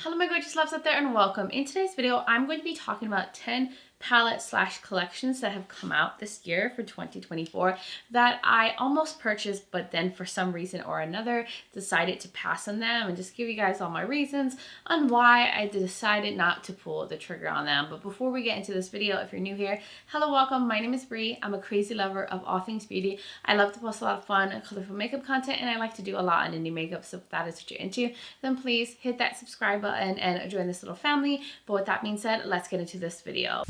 Hello my gorgeous loves out there and welcome. In today's video, I'm going to be talking about 10 palette slash collections that have come out this year for 2024 that I almost purchased, but then for some reason or another decided to pass on them, and just give you guys all my reasons on why I decided not to pull the trigger on them. But before we get into this video, if you're new here, hello, welcome. My name is Bree. I'm a crazy lover of all things beauty. I love to post a lot of fun and colorful makeup content, and I like to do a lot on indie makeup. So if that is what you're into, then please hit that subscribe button and join this little family. But with that being said, let's get into this video.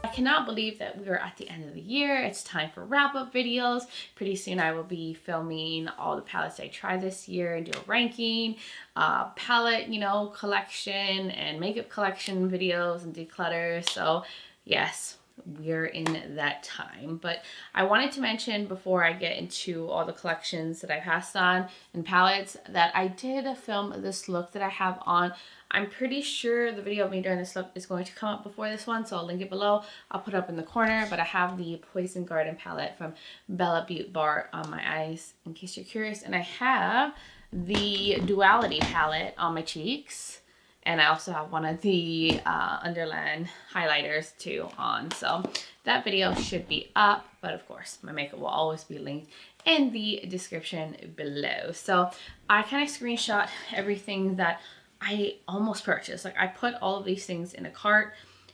I cannot believe that we are at the end of the year. It's time for wrap-up videos. Pretty soon I will be filming all the palettes I tried this year and do a ranking, palette, collection and makeup collection videos and declutter. So yes, we're in that time. But I wanted to mention before I get into all the collections that I passed on and palettes that I did film this look that I have on. I'm pretty sure the video of me doing this look is going to come up before this one, so I'll link it below. I'll put it up in the corner, but I have the Poison Garden palette from Beaute Bar on my eyes, in case you're curious. And I have the Duality palette on my cheeks. And I also have one of the Underland highlighters too on. So that video should be up, but of course my makeup will always be linked in the description below. So I kind of screenshot everything that I almost purchased. Like, I put all of these things in a cart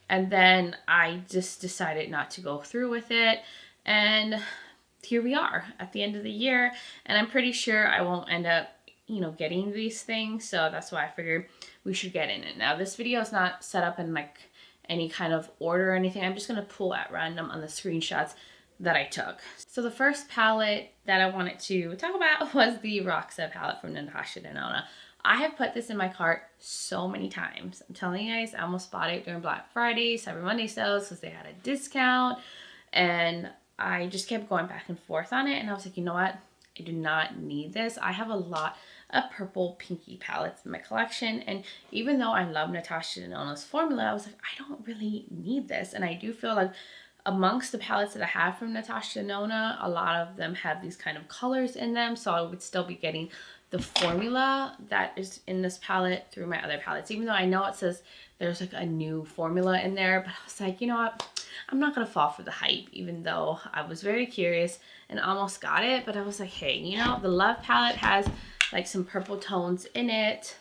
and then I just decided not to go through with it. And here we are at the end of the year, and I'm pretty sure I won't end up getting these things, so that's why I figured we should get in it. Now, this video is not set up in like any kind of order or anything. I'm just gonna pull at random on the screenshots that I took. So the first palette that I wanted to talk about was the Roxa palette from Natasha Denona. I have put this in my cart so many times. I'm telling you guys, I almost bought it during Black Friday, Cyber Monday sales because they had a discount, and I just kept going back and forth on it, and I was like, you know what? I do not need this. I have a lot of purple pinky palettes in my collection, and even though I love Natasha Denona's formula, I was like, I don't really need this. And I do feel like amongst the palettes that I have from Natasha Denona, a lot of them have these kind of colors in them, so I would still be getting the formula that is in this palette through my other palettes, even though I know it says there's like a new formula in there. But I was like, you know what, I'm not gonna fall for the hype, even though I was very curious and almost got it. But I was like, hey, the Love palette has like some purple tones in it.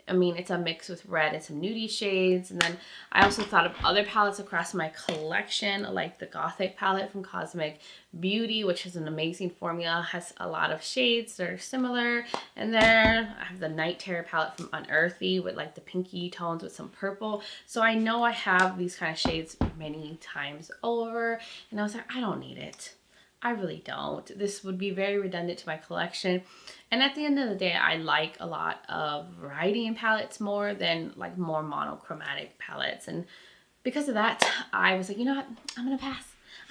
I mean, it's a mix with red and some nudie shades. And then I also thought of other palettes across my collection, like the Gothic palette from Cosmic Beauty, which is an amazing formula, has a lot of shades that are similar in there. I have the Night Terror palette from Unearthly with like the pinky tones with some purple. So I know I have these kind of shades many times over, and I was like, I don't need it. I really don't. This would be very redundant to my collection. And at the end of the day, I like a lot of variety in palettes more than like more monochromatic palettes. And because of that, I was like, you know what? I'm going to pass.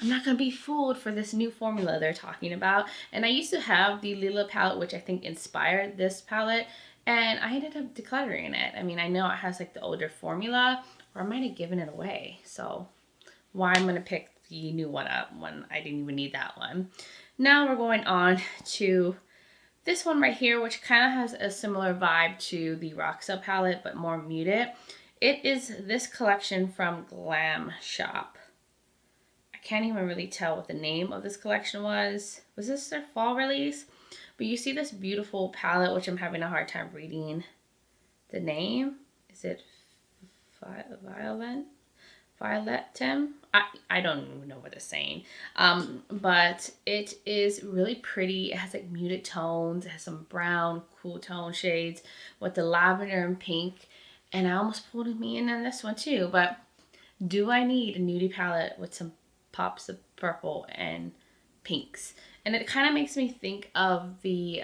I'm not going to be fooled for this new formula they're talking about. And I used to have the Lila palette, which I think inspired this palette, and I ended up decluttering it. I mean, I know it has like the older formula, or I might have given it away. So why I'm going to pick the new one up when I didn't even need that one. Now we're going on to this one right here, which kind of has a similar vibe to the Roxa palette, but more muted. It is this collection from Glam Shop. I can't even really tell what the name of this collection was. Was this their fall release? But you see this beautiful palette, which I'm having a hard time reading the name. Is it Violetem? I don't even know what it's saying. But it is really pretty. It has like muted tones. It has some brown, cool tone shades with the lavender and pink. And I almost pulled me in on this one too. But do I need a nudie palette with some pops of purple and pinks? And it kind of makes me think of the,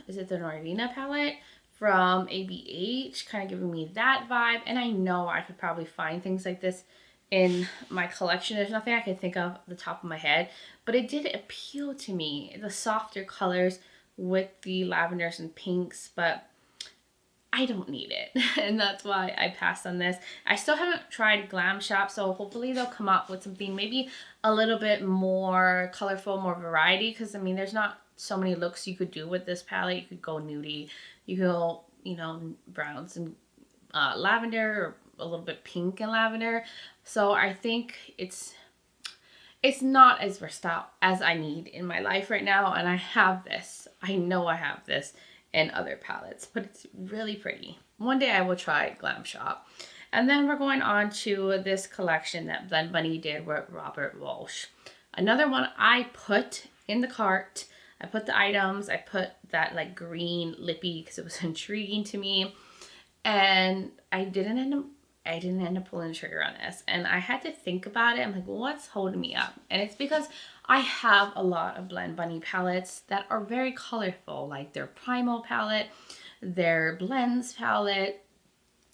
is it the Norvina palette from ABH? Kind of giving me that vibe. And I know I could probably find things like this in my collection. There's nothing I can think of at the top of my head, but it did appeal to me, the softer colors with the lavenders and pinks, but I don't need it. And that's why I passed on this. I still haven't tried Glam Shop, so hopefully they'll come up with something maybe a little bit more colorful, more variety, because I mean, there's not so many looks you could do with this palette. You could go nudie, you could go, you know, browns and lavender, or a little bit pink and lavender. So I think it's not as versatile as I need in my life right now, and I have this. I know I have this in other palettes, but it's really pretty. One day I will try Glam Shop. And then we're going on to this collection that Blend Bunny did with Robert Walsh. Another one I put in the cart. I put the items, I put that like green lippy because it was intriguing to me. And I didn't end up pulling the trigger on this. And I had to think about it. I'm like, what's holding me up? And it's because I have a lot of Blend Bunny palettes that are very colorful, like their Primal palette, their Blends palette.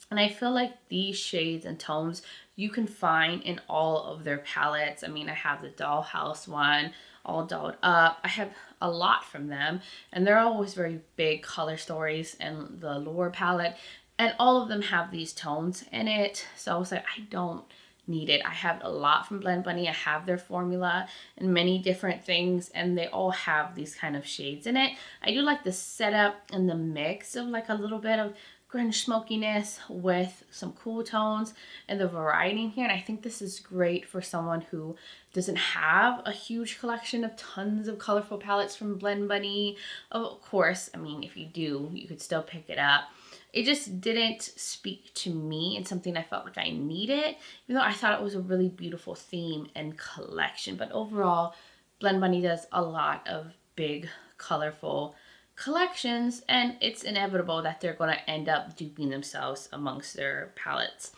And I feel like these shades and tones you can find in all of their palettes. I mean, I have the Dollhouse one, all dolled up. I have a lot from them, and they're always very big color stories, and the Lure palette, and all of them have these tones in it. So I was like, I don't need it. I have a lot from Blend Bunny. I have their formula and many different things, and they all have these kind of shades in it. I do like the setup and the mix of like a little bit of grunge smokiness with some cool tones and the variety in here. And I think this is great for someone who doesn't have a huge collection of tons of colorful palettes from Blend Bunny. Of course, I mean, if you do, you could still pick it up. It just didn't speak to me and something I felt like I needed, even though I thought it was a really beautiful theme and collection. But overall, Blend Bunny does a lot of big, colorful collections, and it's inevitable that they're going to end up duping themselves amongst their palettes.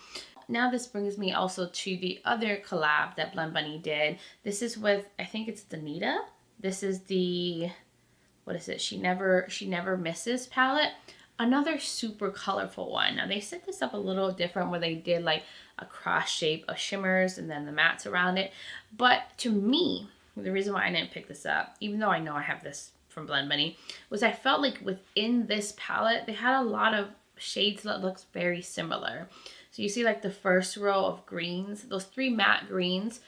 Now this brings me also to the other collab that Blend Bunny did. This is with, I think it's Danita. This is the, what is it? She Never Misses palette. Another super colorful one. Now they set this up a little different where they did like a cross shape of shimmers and then the mattes around it. But to me, the reason why I didn't pick this up, even though I know I have this from Blend Bunny, was I felt like within this palette, they had a lot of shades that looks very similar. So you see like the first row of greens, those three matte greens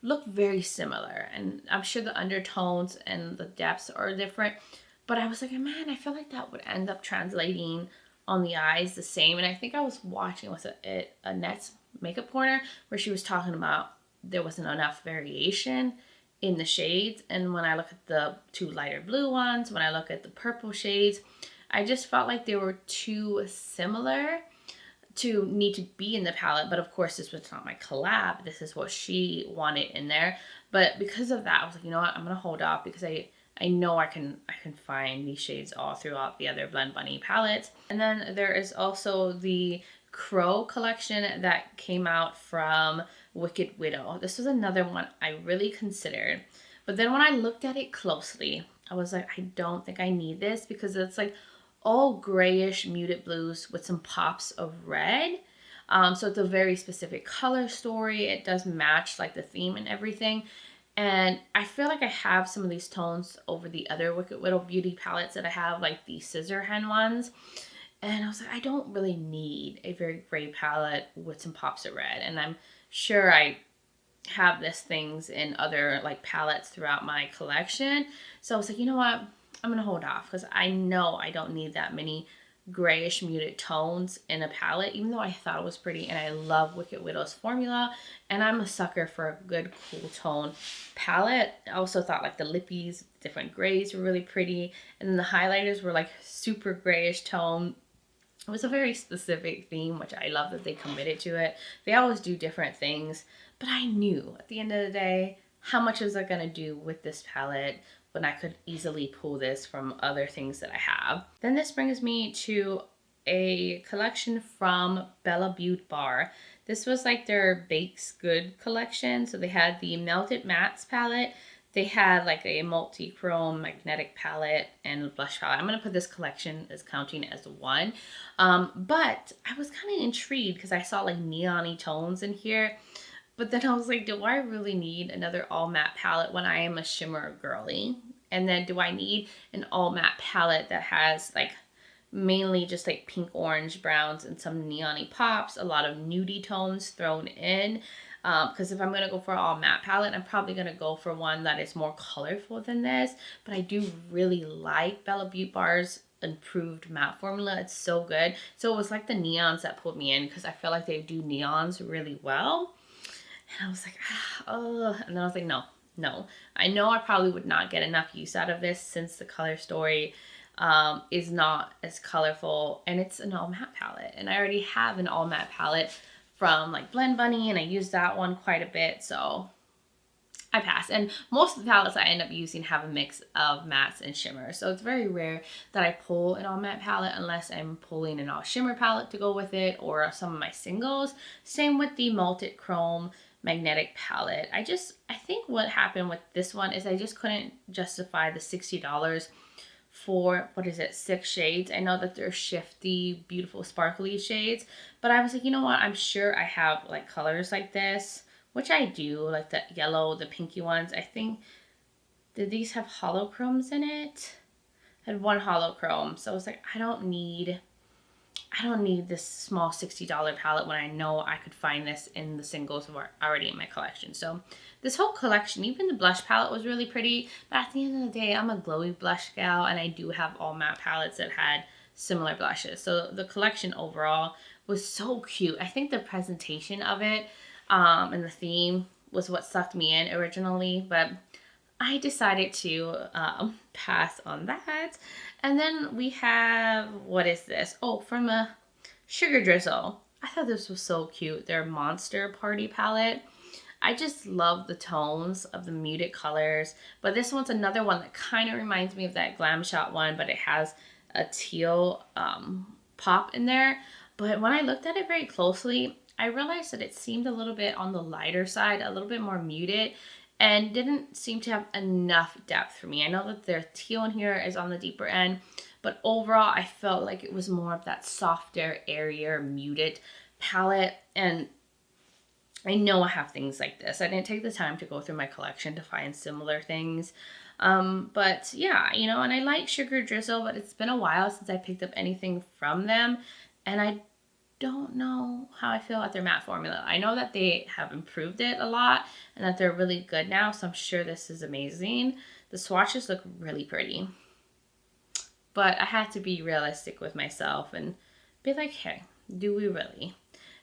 look very similar. And I'm sure the undertones and the depths are different. But I was like, man, I feel like that would end up translating on the eyes the same. And I think I was watching, was it Annette's Makeup Corner, where she was talking about there wasn't enough variation in the shades. And when I look at the two lighter blue ones, when I look at the purple shades, I just felt like they were too similar to need to be in the palette. But of course, this was not my collab. This is what she wanted in there. But because of that, I was like, you know what, I'm gonna hold off because I know I can find these shades all throughout the other Blend Bunny palettes. And then there is also the Crow collection that came out from Wicked Widow. This was another one I really considered. But then when I looked at it closely, I was like, I don't think I need this because it's like all grayish muted blues with some pops of red. So it's a very specific color story. It does match like the theme and everything. And I feel like I have some of these tones over the other Wicked Widow beauty palettes that I have, like the scissor hand ones. And I was like, I don't really need a very gray palette with some pops of red. And I'm sure I have these things in other like palettes throughout my collection. So I was like, you know what? I'm going to hold off because I know I don't need that many grayish muted tones in a palette, even though I thought it was pretty. And I love Wicked Widow's formula. And I'm a sucker for a good cool tone palette. I also thought like the lippies, different grays were really pretty. And then the highlighters were like super grayish tone. It was a very specific theme, which I love that they committed to it. They always do different things. But I knew at the end of the day, how much was I going to do with this palette when I could easily pull this from other things that I have. Then this brings me to a collection from Beaute Bar. This was like their Bakes Good collection. So they had the Melted Mattes palette. They had like a multi-chrome magnetic palette and blush palette. I'm going to put this collection as counting as one. But I was kind of intrigued because I saw like neon-y tones in here. But then I was like, do I really need another all matte palette when I am a shimmer girly? And then do I need an all matte palette that has like mainly just like pink, orange, browns, and some neon-y pops, a lot of nudie tones thrown in? because if I'm going to go for an all matte palette, I'm probably going to go for one that is more colorful than this. But I do really like Bella Beaute Bar's improved matte formula. It's so good. So it was like the neons that pulled me in, because I feel like they do neons really well. And I was like, oh, and then I was like, no. I know I probably would not get enough use out of this, since the color story is not as colorful, and it's an all matte palette. And I already have an all matte palette from like Blend Bunny, and I use that one quite a bit, so I pass. And most of the palettes I end up using have a mix of mattes and shimmers, so it's very rare that I pull an all matte palette unless I'm pulling an all shimmer palette to go with it, or some of my singles. Same with the Molten Chrome magnetic palette. I think what happened with this one is I just couldn't justify the $60 for, what is it, 6 shades. I know that they're shifty, beautiful, sparkly shades, but I was like, you know what, I'm sure I have like colors like this, which I do, like the yellow, the pinky ones. I think, did these have holochromes in it? Had one holochrome, so I was like, I don't need this small $60 palette when I know I could find this in the singles that were already in my collection. So this whole collection, even the blush palette was really pretty, but at the end of the day, I'm a glowy blush gal, and I do have all matte palettes that had similar blushes. So the collection overall was so cute. I think the presentation of it and the theme was what sucked me in originally, but I decided to pass on that. And then we have, what is this? Oh, from a Sugar Drizzle. I thought this was so cute. Their Monster Party palette. I just love the tones of the muted colors. But this one's another one that kind of reminds me of that Glam Shop one, but it has a teal pop in there. But when I looked at it very closely, I realized that it seemed a little bit on the lighter side, a little bit more muted, and didn't seem to have enough depth for me. I know that their teal in here is on the deeper end, but overall I felt like it was more of that softer, airier, muted palette. And I know I have things like this. I didn't take the time to go through my collection to find similar things. But yeah, you know, and I like Sugar Drizzle, but it's been a while since I picked up anything from them, and I don't know how I feel about their matte formula. I know that they have improved it a lot and that they're really good now, so I'm sure this is amazing. The swatches look really pretty, but I had to be realistic with myself and be like, hey, do we really?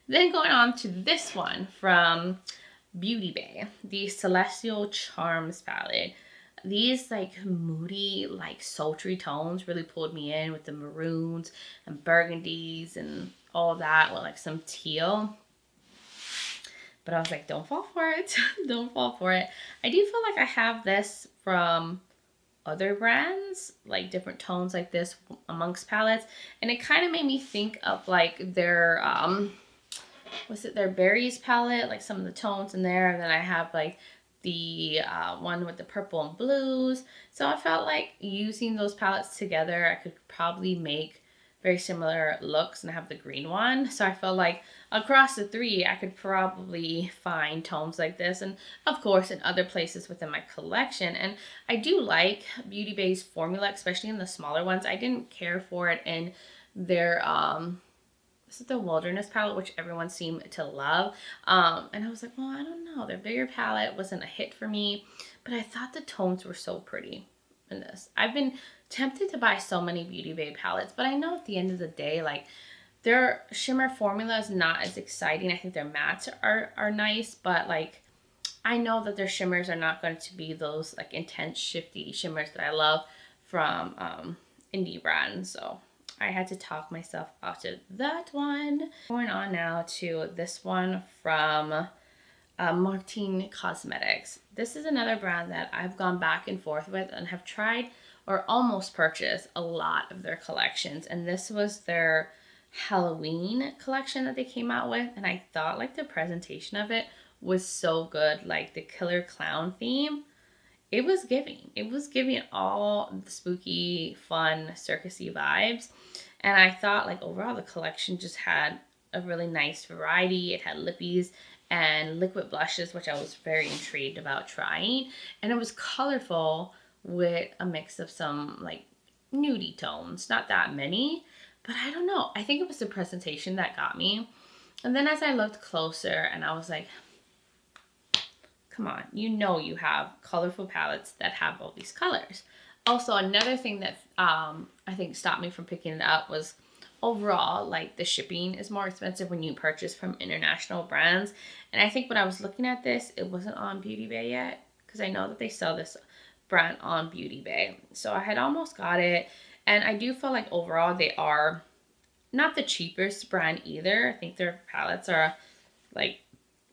Then going on to this one from Beaute Bar, the Celestial Charms palette. These like moody, like sultry tones really pulled me in, with the maroons and burgundies and all that, with like some teal. But I was like, don't fall for it. Don't fall for it. I do feel like I have this from other brands, like different tones like this amongst palettes. And it kind of made me think of like their, their berries palette, like some of the tones in there. And then I have like the one with the purple and blues. So I felt like using those palettes together, I could probably make very similar looks, and I have the green one. So I felt like across the three, I could probably find tones like this, and of course in other places within my collection. And I do like Beaute Bar's formula, especially in the smaller ones. I didn't care for it in their this is the Wilderness palette, which everyone seemed to love. And I was like, well, I don't know. Their bigger palette wasn't a hit for me, but I thought the tones were so pretty in this. I've been tempted to buy so many Beaute Bar palettes, but I know at the end of the day, like, their shimmer formula is not as exciting. I think their mattes are nice, but like, I know that their shimmers are not going to be those like intense shifty shimmers that I love from indie brands. So I had to talk myself out of that one. Going on now to this one from Molten Cosmetics. This is another brand that I've gone back and forth with and have tried or almost purchased a lot of their collections. And this was their Halloween collection that they came out with. And I thought like the presentation of it was so good. Like the killer clown theme. It was giving all the spooky, fun, circusy vibes. And I thought like overall the collection just had a really nice variety. It had lippies and liquid blushes, which I was very intrigued about trying. And it was colorful with a mix of some like nudie tones. Not that many, but I don't know. I think it was the presentation that got me. And then as I looked closer and I was like, come on, you know you have colorful palettes that have all these colors. Also, another thing that I think stopped me from picking it up was overall, like, the shipping is more expensive when you purchase from international brands. And I think when I was looking at this, it wasn't on Beauty Bay yet, because I know that they sell this brand on Beauty Bay. So I had almost got it, and I do feel like overall they are not the cheapest brand either. I think their palettes are like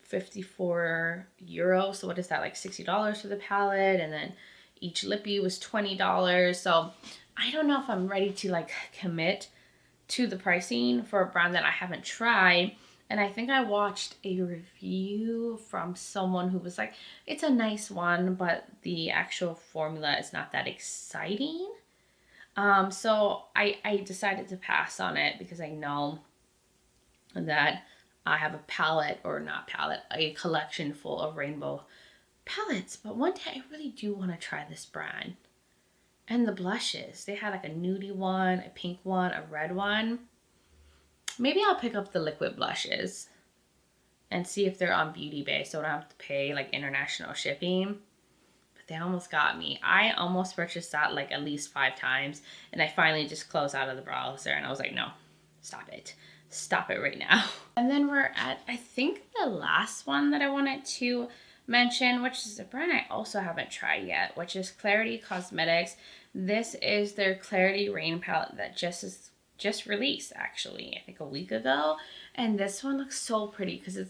54 euros. So what is that, like $60 for the palette? And then each lippy was $20. So I don't know if I'm ready to like commit to the pricing for a brand that I haven't tried. And I think I watched a review from someone who was like, it's a nice one, but the actual formula is not that exciting. So I decided to pass on it because I know that I have a palette, or not palette, a collection full of rainbow palettes. But one day I really do want to try this brand. And the blushes, they had like a nudie one, a pink one, a red one. Maybe I'll pick up the liquid blushes and see if they're on Beauty Bay so I don't have to pay like international shipping. But they almost got me. I almost purchased that like at least 5 times, and I finally just closed out of the browser and I was like, no, stop it. Stop it right now. And then we're at, I think, the last one that I wanted to mention, which is a brand I also haven't tried yet, which is Clarity Cosmetics. This is their Clarity Rain palette that just released, actually, I think a week ago. And this one looks so pretty because it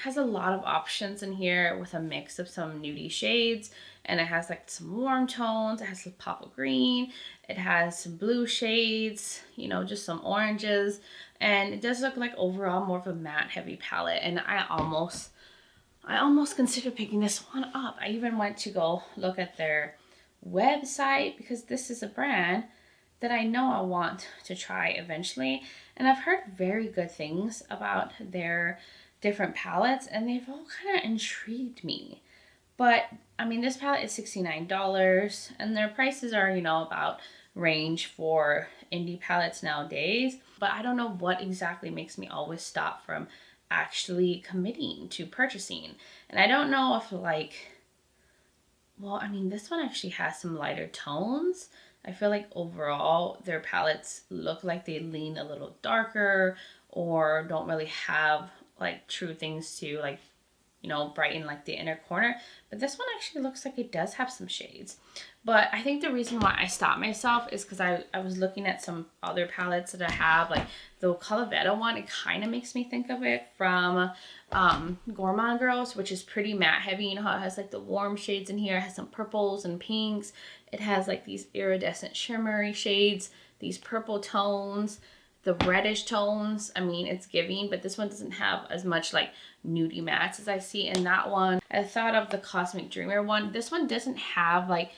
has a lot of options in here with a mix of some nudie shades, and it has like some warm tones. It has a pop of green, it has some blue shades, you know, just some oranges, and it does look like overall more of a matte heavy palette. And I almost considered picking this one up. I even went to go look at their website because this is a brand that I know I want to try eventually. And I've heard very good things about their different palettes, and they've all kind of intrigued me. But I mean, this palette is $69, and their prices are, you know, about range for indie palettes nowadays. But I don't know what exactly makes me always stop from actually committing to purchasing. And I don't know if like, well, I mean, this one actually has some lighter tones. I feel like overall their palettes look like they lean a little darker or don't really have like true things to like, you know, brighten like the inner corner. But this one actually looks like it does have some shades. But I think the reason why I stopped myself is because I was looking at some other palettes that I have, like the Collabs one. It kind of makes me think of it from Gourmande Girls, which is pretty matte heavy. You know how it has like the warm shades in here. It has some purples and pinks. It has like these iridescent shimmery shades, these purple tones, the reddish tones. I mean, it's giving, but this one doesn't have as much like nudie mattes as I see in that one. I thought of the Cosmic Dreamer one. This one doesn't have like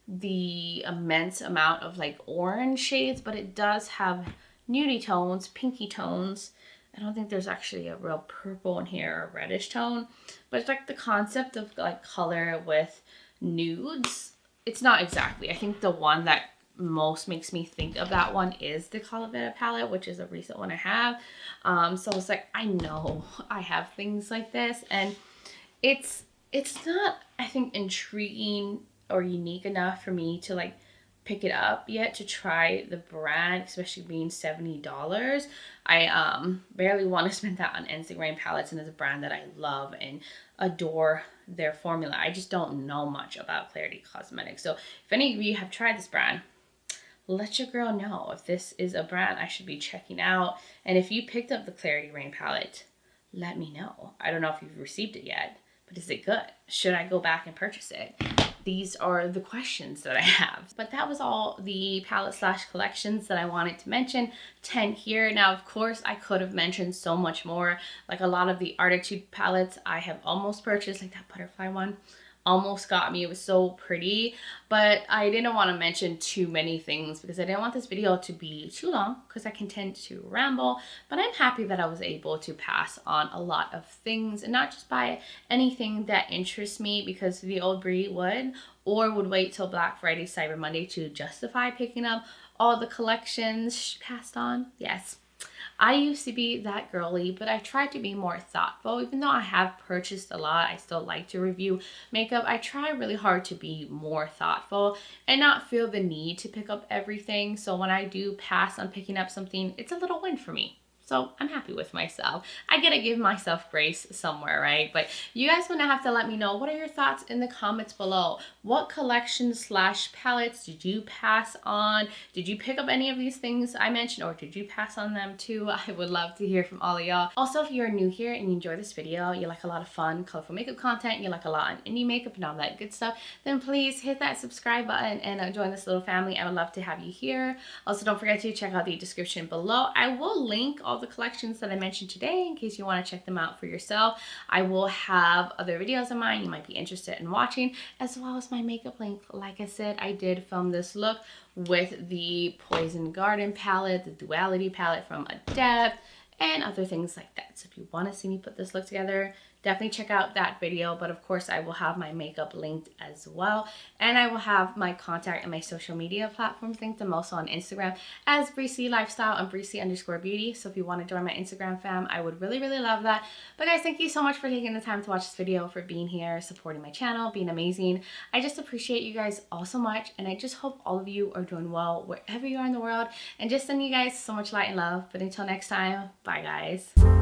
the immense amount of like orange shades, but it does have nudie tones, pinky tones. I don't think there's actually a real purple in here or reddish tone, but it's like the concept of like color with nudes. It's not exactly. I think the one that most makes me think of that one is the Collabs palette, which is a recent one I have. So it's like, I know I have things like this, and it's not, I think, intriguing or unique enough for me to like pick it up yet to try the brand, especially being $70. I barely want to spend that on Ensley Reign palettes, and it's a brand that I love and adore their formula. I just don't know much about Clarity Cosmetics. So if any of you have tried this brand, let your girl know if this is a brand I should be checking out. And if you picked up the Clarity Rain palette, let me know. I don't know if you've received it yet, but is it good? Should I go back and purchase it? These are the questions that I have. But that was all the palette slash collections that I wanted to mention. 10 here. Now, of course, I could have mentioned so much more. Like a lot of the Artitude palettes I have almost purchased, like that butterfly one. Almost got me. It was so pretty, but I didn't want to mention too many things because I didn't want this video to be too long because I can tend to ramble. But I'm happy that I was able to pass on a lot of things and not just buy anything that interests me, because the old Brie would wait till Black Friday, Cyber Monday to justify picking up all the collections she passed on. Yes, I used to be that girly, but I tried to be more thoughtful. Even though I have purchased a lot, I still like to review makeup. I try really hard to be more thoughtful and not feel the need to pick up everything. So when I do pass on picking up something, it's a little win for me. So I'm happy with myself. I gotta give myself grace somewhere, right? But you guys gonna have to let me know, what are your thoughts in the comments below? What collections / palettes did you pass on? Did you pick up any of these things I mentioned, or did you pass on them too? I would love to hear from all of y'all. Also, if you're new here and you enjoy this video, you like a lot of fun, colorful makeup content, you like a lot on indie makeup and all that good stuff, then please hit that subscribe button and join this little family. I would love to have you here. Also, don't forget to check out the description below. I will link all the collections that I mentioned today in case you want to check them out for yourself. I will have other videos of mine you might be interested in watching, as well as my makeup link. Like I said, I did film this look with the Poison Garden palette, the Duality palette from Adept, and other things like that. So if you want to see me put this look together, definitely check out that video. But of course, I will have my makeup linked as well, and I will have my contact and my social media platforms linked. I'm also on Instagram as Breezy Lifestyle and Breezy_beauty. So if you want to join my Instagram fam, I would really love that. But guys, thank you so much for taking the time to watch this video, for being here, supporting my channel, being amazing. I just appreciate you guys all so much, and I just hope all of you are doing well wherever you are in the world, and just send you guys so much light and love. But until next time, bye guys.